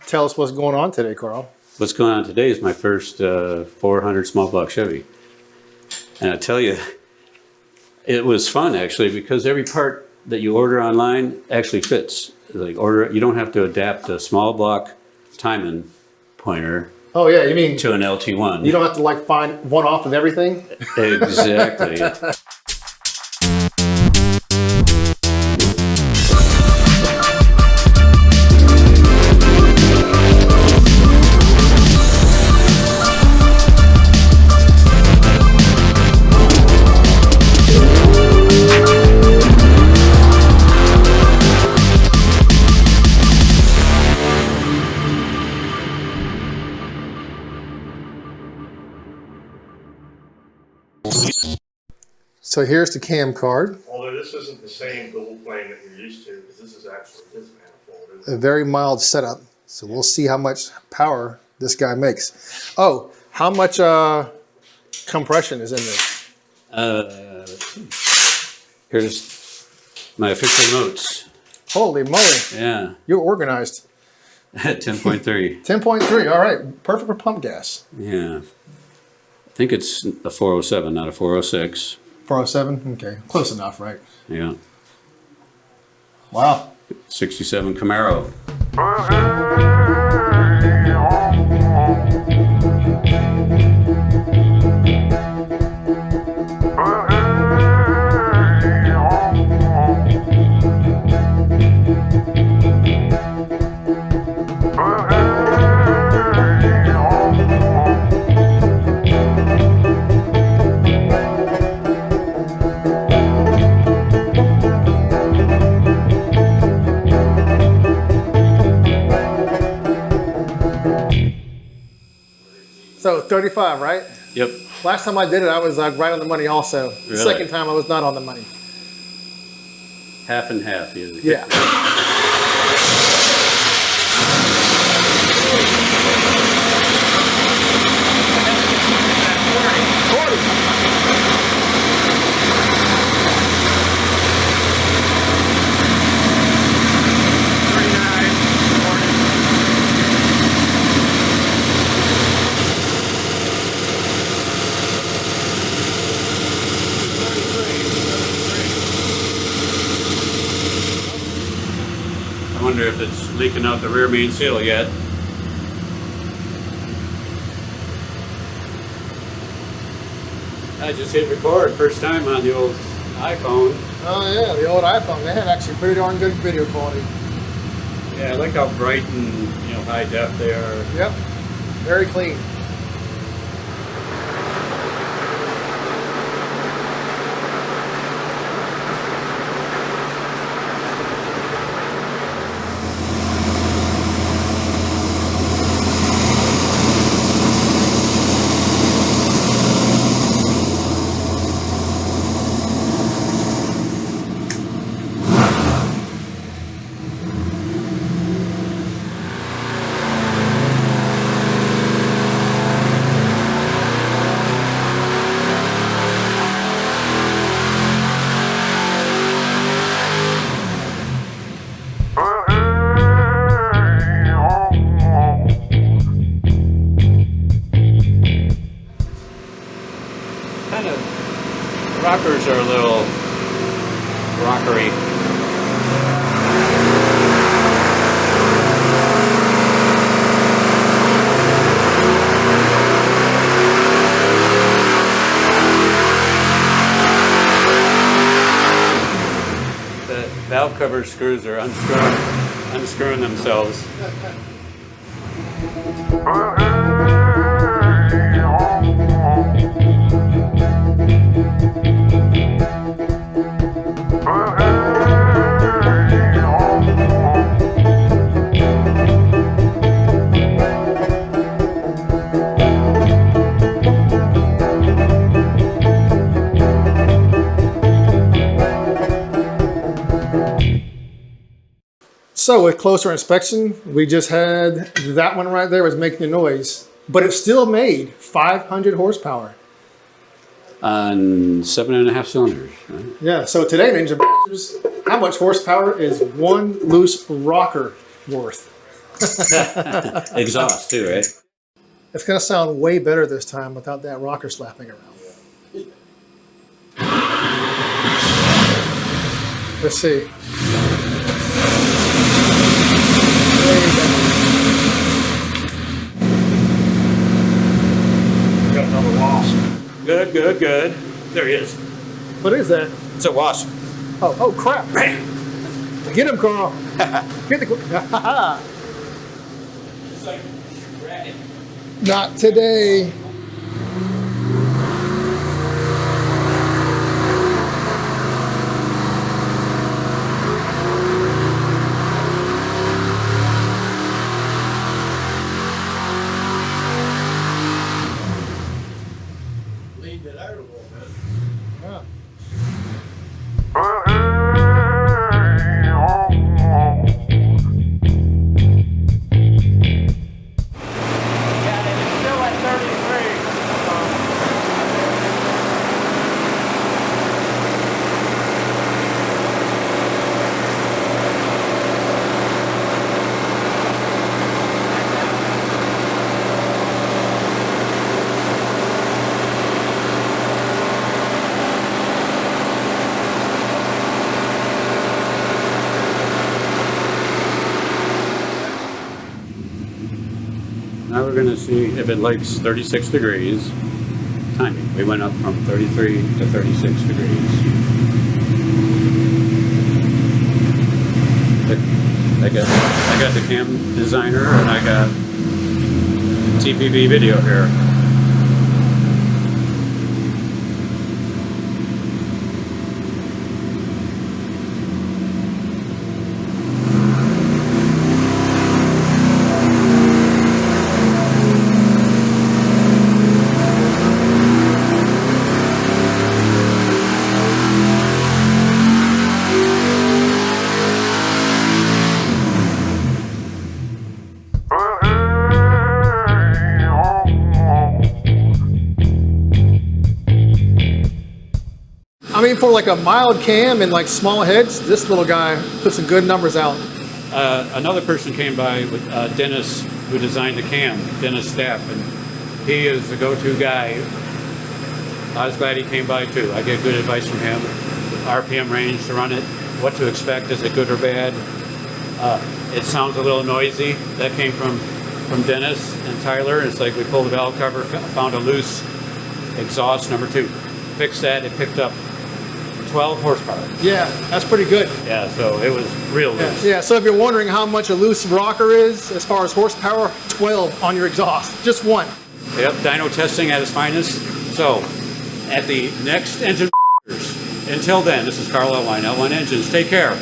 Tell us what's going on today, Carl. What's going on today is my first 400 small block Chevy. And I tell you, it was fun actually because every part that you order online actually fits. You don't have to adapt a small block timing pointer. Oh yeah, you mean to an LT1. You don't have to like find one off of everything? Exactly. So here's the cam card. Although this isn't the same dual plane that you're used to, because this is actually his manifold. A very mild setup. So we'll see how much power this guy makes. Oh, how much compression is in this? Let's see. Here's my official notes. Holy moly. Yeah. You're organized. 10.3. 10.3, all right. Perfect for pump gas. Yeah. I think it's a 407, not a 406. 407? Okay. Close enough, right? Yeah. Wow. 67 Camaro. So 35, right? Yep. Last time I did it, I was right on the money also. Really? The second time I was not on the money. Half and half usually. Yeah. I wonder if it's leaking out the rear main seal yet. I just hit record first time on the old iPhone. Oh yeah, the old iPhone. They had actually pretty darn good video quality. Yeah, I like how bright and high def they are. Yep. Very clean. Rockers are a little rockery. The valve cover screws are unscrewing themselves. So with closer inspection, we just had that one right there was making a noise, but it still made 500 horsepower. On 7.5 cylinders, right? Yeah, so today, Ninja Bashers, how much horsepower is one loose rocker worth? Exhaust too, right? It's going to sound way better this time without that rocker slapping around. Let's see. Way better. Got another wasp. Good, good, good. There he is. What is that? It's a wasp. Oh crap. Get him, Carl. Get the... It's like racket. Not today. Leaned it out a little bit. Yeah. Now we're going to see if it likes 36 degrees. Timing. We went up from 33 to 36 degrees. I got the cam designer and I got TPV video here. I mean, for like a mild cam and like small heads, this little guy put some good numbers out. Another person came by with Dennis, who designed the cam, Dennis Staff, and he is the go-to guy. I was glad he came by too. I get good advice from him. RPM range to run it, what to expect, is it good or bad? It sounds a little noisy. That came from Dennis and Tyler. It's like we pulled the valve cover, found a loose exhaust, number 2. Fixed that, it picked up 12 horsepower. Yeah, that's pretty good. Yeah, so it was real loose. Yeah, so if you're wondering how much a loose rocker is as far as horsepower, 12 on your exhaust, just one. Yep, dyno testing at its finest. So, at the next engine. Until then, this is Karl Ellwein, Ellwein Engines. Take care.